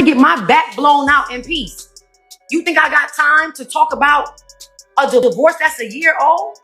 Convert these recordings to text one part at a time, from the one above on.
get my back blown out in peace. You think I got time to talk about a divorce that's a year old?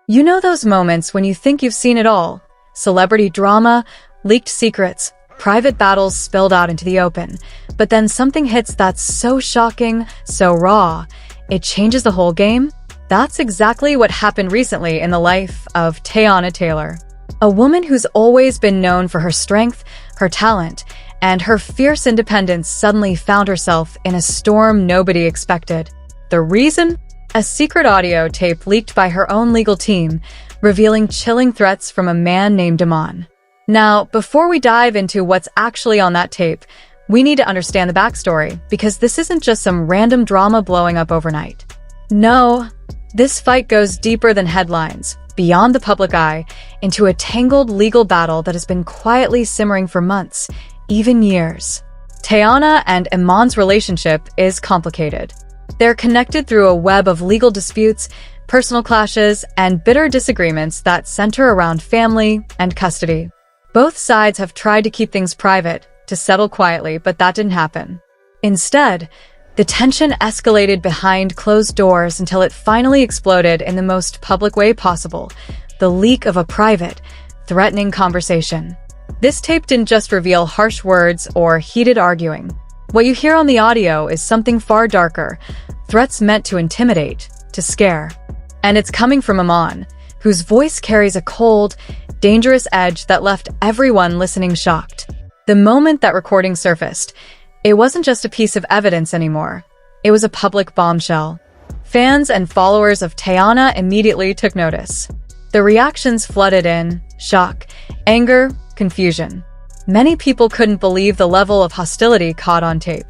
You know those moments when you think you've seen it all? Celebrity drama, leaked secrets, private battles spilled out into the open. But then something hits that's so shocking, so raw, it changes the whole game? That's exactly what happened recently in the life of Teyana Taylor. A woman who's always been known for her strength, her talent, and her fierce independence suddenly found herself in a storm nobody expected. The reason? A secret audio tape leaked by her own legal team, revealing chilling threats from a man named Iman. Now, before we dive into what's actually on that tape, we need to understand the backstory, because this isn't just some random drama blowing up overnight. No, this fight goes deeper than headlines, beyond the public eye, into a tangled legal battle that has been quietly simmering for months, even years. Teyana and Iman's relationship is complicated. They're connected through a web of legal disputes, personal clashes, and bitter disagreements that center around family and custody. Both sides have tried to keep things private, to settle quietly, but that didn't happen. Instead, the tension escalated behind closed doors until it finally exploded in the most public way possible, the leak of a private, threatening conversation. This tape didn't just reveal harsh words or heated arguing. What you hear on the audio is something far darker, threats meant to intimidate, to scare. And it's coming from Iman, whose voice carries a cold, dangerous edge that left everyone listening shocked. The moment that recording surfaced, it wasn't just a piece of evidence anymore. It was a public bombshell. Fans and followers of Teyana immediately took notice. The reactions flooded in: shock, anger, confusion. Many people couldn't believe the level of hostility caught on tape.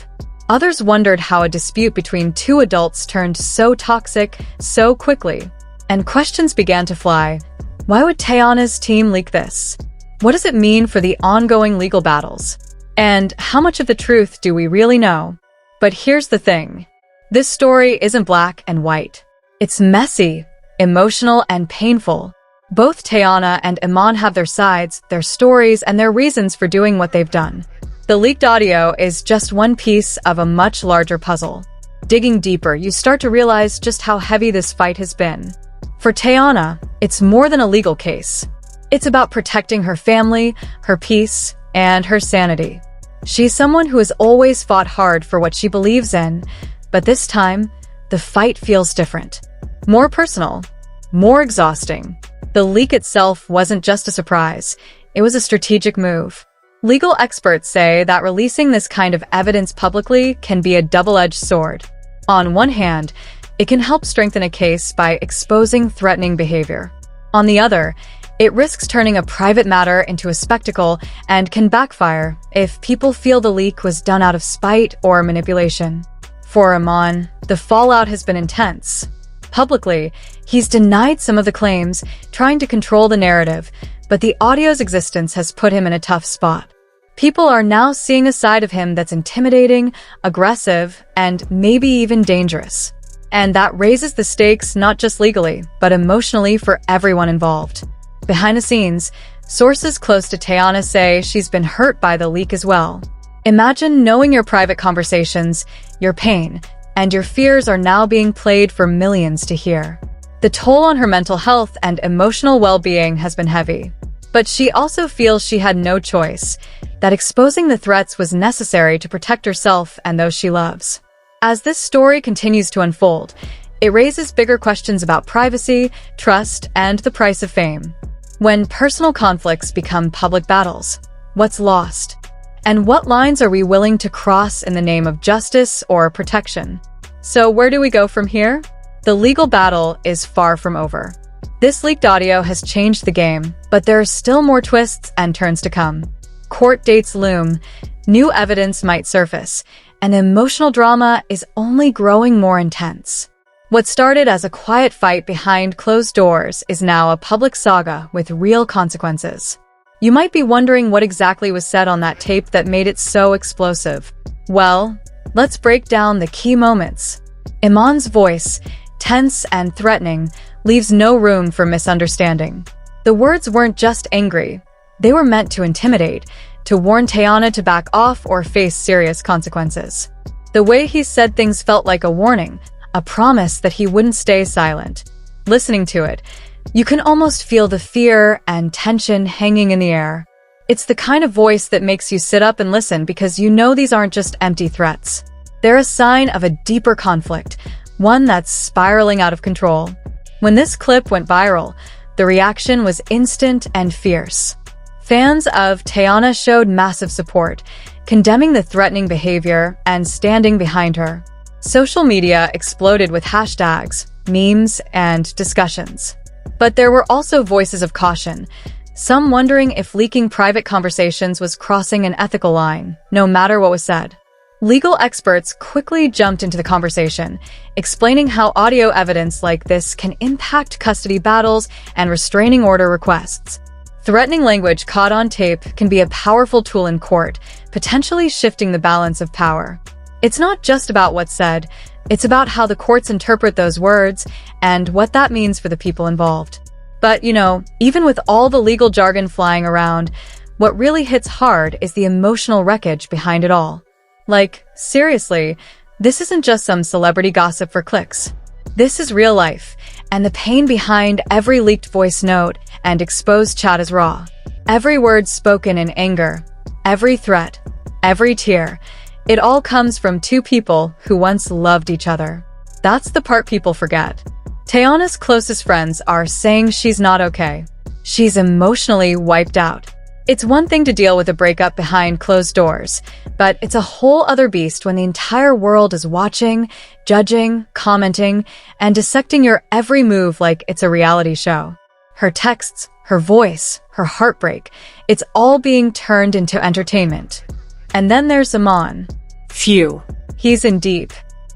Others wondered how a dispute between two adults turned so toxic so quickly. And questions began to fly. Why would Teyana's team leak this? What does it mean for the ongoing legal battles? And how much of the truth do we really know? But here's the thing. This story isn't black and white. It's messy, emotional, and painful. Both Teyana and Iman have their sides, their stories, and their reasons for doing what they've done. The leaked audio is just one piece of a much larger puzzle. Digging deeper, you start to realize just how heavy this fight has been. For Teyana, it's more than a legal case. It's about protecting her family, her peace, and her sanity. She's someone who has always fought hard for what she believes in, but this time, the fight feels different. More personal, more exhausting. The leak itself wasn't just a surprise, it was a strategic move. Legal experts say that releasing this kind of evidence publicly can be a double-edged sword. On one hand, it can help strengthen a case by exposing threatening behavior. On the other, it risks turning a private matter into a spectacle and can backfire if people feel the leak was done out of spite or manipulation. For Iman, the fallout has been intense. Publicly, he's denied some of the claims, trying to control the narrative, but the audio's existence has put him in a tough spot. People are now seeing a side of him that's intimidating, aggressive, and maybe even dangerous. And that raises the stakes not just legally, but emotionally for everyone involved. Behind the scenes, sources close to Teyana say she's been hurt by the leak as well. Imagine knowing your private conversations, your pain, and your fears are now being played for millions to hear. The toll on her mental health and emotional well-being has been heavy. But she also feels she had no choice, that exposing the threats was necessary to protect herself and those she loves. As this story continues to unfold, it raises bigger questions about privacy, trust, and the price of fame. When personal conflicts become public battles, what's lost? And what lines are we willing to cross in the name of justice or protection? So where do we go from here? The legal battle is far from over. This leaked audio has changed the game, but there are still more twists and turns to come. Court dates loom, new evidence might surface, and emotional drama is only growing more intense. What started as a quiet fight behind closed doors is now a public saga with real consequences. You might be wondering what exactly was said on that tape that made it so explosive. Well, let's break down the key moments. Iman's voice, tense and threatening, leaves no room for misunderstanding. The words weren't just angry. They were meant to intimidate, to warn Teyana to back off or face serious consequences. The way he said things felt like a warning, a promise that he wouldn't stay silent. Listening to it, you can almost feel the fear and tension hanging in the air. It's the kind of voice that makes you sit up and listen because you know these aren't just empty threats. They're a sign of a deeper conflict, one that's spiraling out of control. When this clip went viral, the reaction was instant and fierce. Fans of Teyana showed massive support, condemning the threatening behavior and standing behind her. Social media exploded with hashtags, memes, and discussions. But there were also voices of caution, some wondering if leaking private conversations was crossing an ethical line, no matter what was said. Legal experts quickly jumped into the conversation, explaining how audio evidence like this can impact custody battles and restraining order requests. Threatening language caught on tape can be a powerful tool in court, potentially shifting the balance of power. It's not just about what's said, it's about how the courts interpret those words and what that means for the people involved. But, even with all the legal jargon flying around, what really hits hard is the emotional wreckage behind it all. Like, seriously, this isn't just some celebrity gossip for clicks. This is real life, and the pain behind every leaked voice note and exposed chat is raw. Every word spoken in anger, every threat, every tear, it all comes from two people who once loved each other. That's the part people forget. Teyana's closest friends are saying she's not okay. She's emotionally wiped out. It's one thing to deal with a breakup behind closed doors, but it's a whole other beast when the entire world is watching, judging, commenting, and dissecting your every move like it's a reality show. Her texts, her voice, her heartbreak, it's all being turned into entertainment. And then there's Iman. Phew. He's in deep.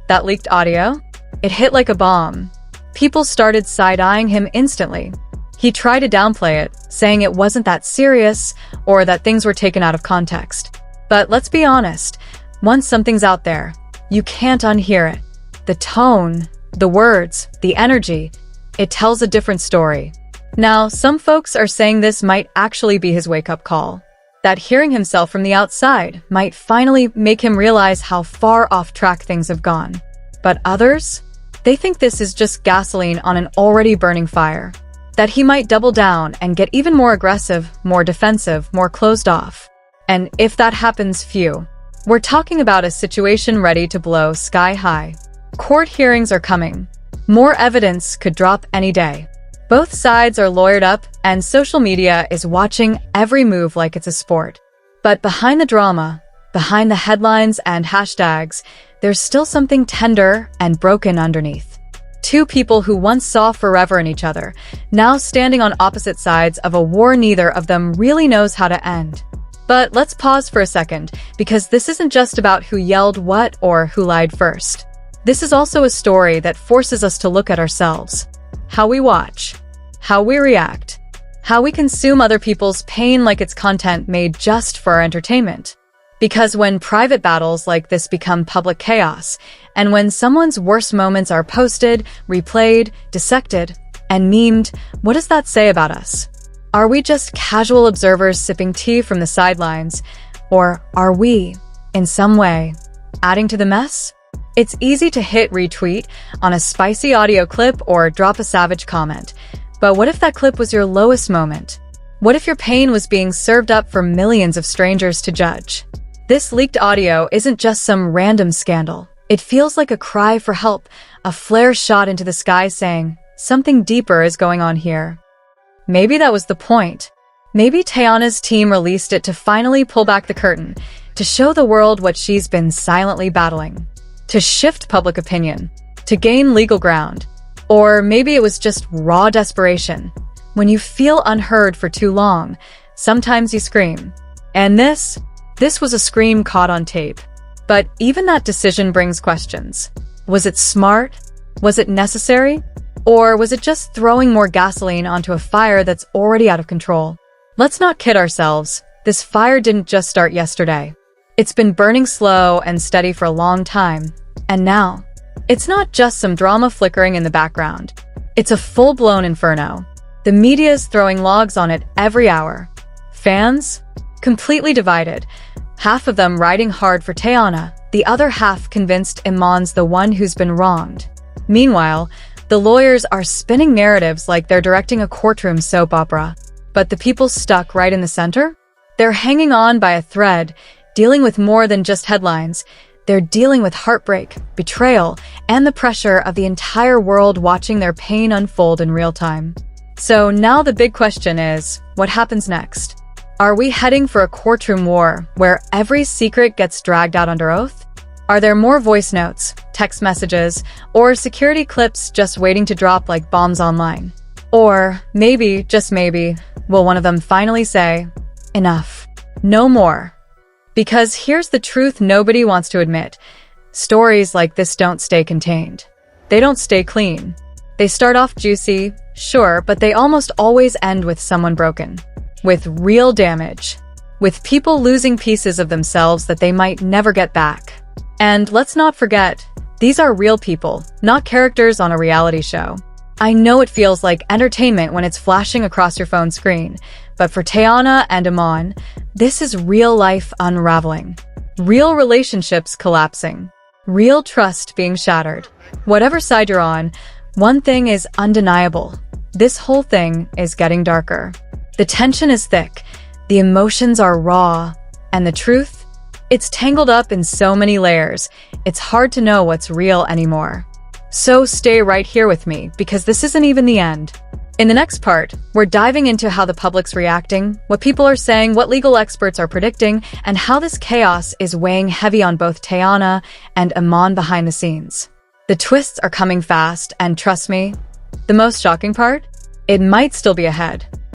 That leaked audio? It hit like a bomb. People started side-eyeing him instantly. He tried to downplay it, saying it wasn't that serious or that things were taken out of context. But let's be honest, once something's out there, you can't unhear it. The tone, the words, the energy, it tells a different story. Now, some folks are saying this might actually be his wake-up call. That hearing himself from the outside might finally make him realize how far off track things have gone. But others? They think this is just gasoline on an already burning fire. That he might double down and get even more aggressive, more defensive, more closed off. And if that happens, phew. We're talking about a situation ready to blow sky high. Court hearings are coming. More evidence could drop any day. Both sides are lawyered up, and social media is watching every move like it's a sport. But behind the drama, behind the headlines and hashtags, there's still something tender and broken underneath. Two people who once saw forever in each other, now standing on opposite sides of a war neither of them really knows how to end. But let's pause for a second, because this isn't just about who yelled what or who lied first. This is also a story that forces us to look at ourselves. How we watch, how we react, how we consume other people's pain like it's content made just for our entertainment. Because when private battles like this become public chaos, and when someone's worst moments are posted, replayed, dissected, and memed, what does that say about us? Are we just casual observers sipping tea from the sidelines? Or are we, in some way, adding to the mess? It's easy to hit retweet on a spicy audio clip or drop a savage comment. But what if that clip was your lowest moment? What if your pain was being served up for millions of strangers to judge? This leaked audio isn't just some random scandal. It feels like a cry for help, a flare shot into the sky saying, something deeper is going on here. Maybe that was the point. Maybe Teyana's team released it to finally pull back the curtain, to show the world what she's been silently battling, to shift public opinion, to gain legal ground. Or maybe it was just raw desperation. When you feel unheard for too long, sometimes you scream. And this was a scream caught on tape. But even that decision brings questions. Was it smart? Was it necessary? Or was it just throwing more gasoline onto a fire that's already out of control? Let's not kid ourselves. This fire didn't just start yesterday. It's been burning slow and steady for a long time. And now, it's not just some drama flickering in the background. It's a full-blown inferno. The media is throwing logs on it every hour. Fans? completely divided. Half of them riding hard for Teyana, the other half convinced Iman's the one who's been wronged. Meanwhile, the lawyers are spinning narratives like they're directing a courtroom soap opera. But the people stuck right in the center? They're hanging on by a thread, dealing with more than just headlines. They're dealing with heartbreak, betrayal, and the pressure of the entire world watching their pain unfold in real time. So now the big question is, what happens next? Are we heading for a courtroom war where every secret gets dragged out under oath? Are there more voice notes, text messages, or security clips just waiting to drop like bombs online? Or maybe, just maybe, will one of them finally say, enough, no more? Because here's the truth nobody wants to admit. Stories like this don't stay contained. They don't stay clean. They start off juicy, sure, but they almost always end with someone broken. With real damage. With people losing pieces of themselves that they might never get back. And let's not forget, these are real people, not characters on a reality show. I know it feels like entertainment when it's flashing across your phone screen, but for Teyana and Iman, this is real life unraveling. Real relationships collapsing. Real trust being shattered. Whatever side you're on, one thing is undeniable. This whole thing is getting darker. The tension is thick, the emotions are raw, and the truth? It's tangled up in so many layers, it's hard to know what's real anymore. So stay right here with me, because this isn't even the end. In the next part, we're diving into how the public's reacting, what people are saying, what legal experts are predicting, and how this chaos is weighing heavy on both Teyana and Iman behind the scenes. The twists are coming fast, and trust me, the most shocking part? It might still be ahead.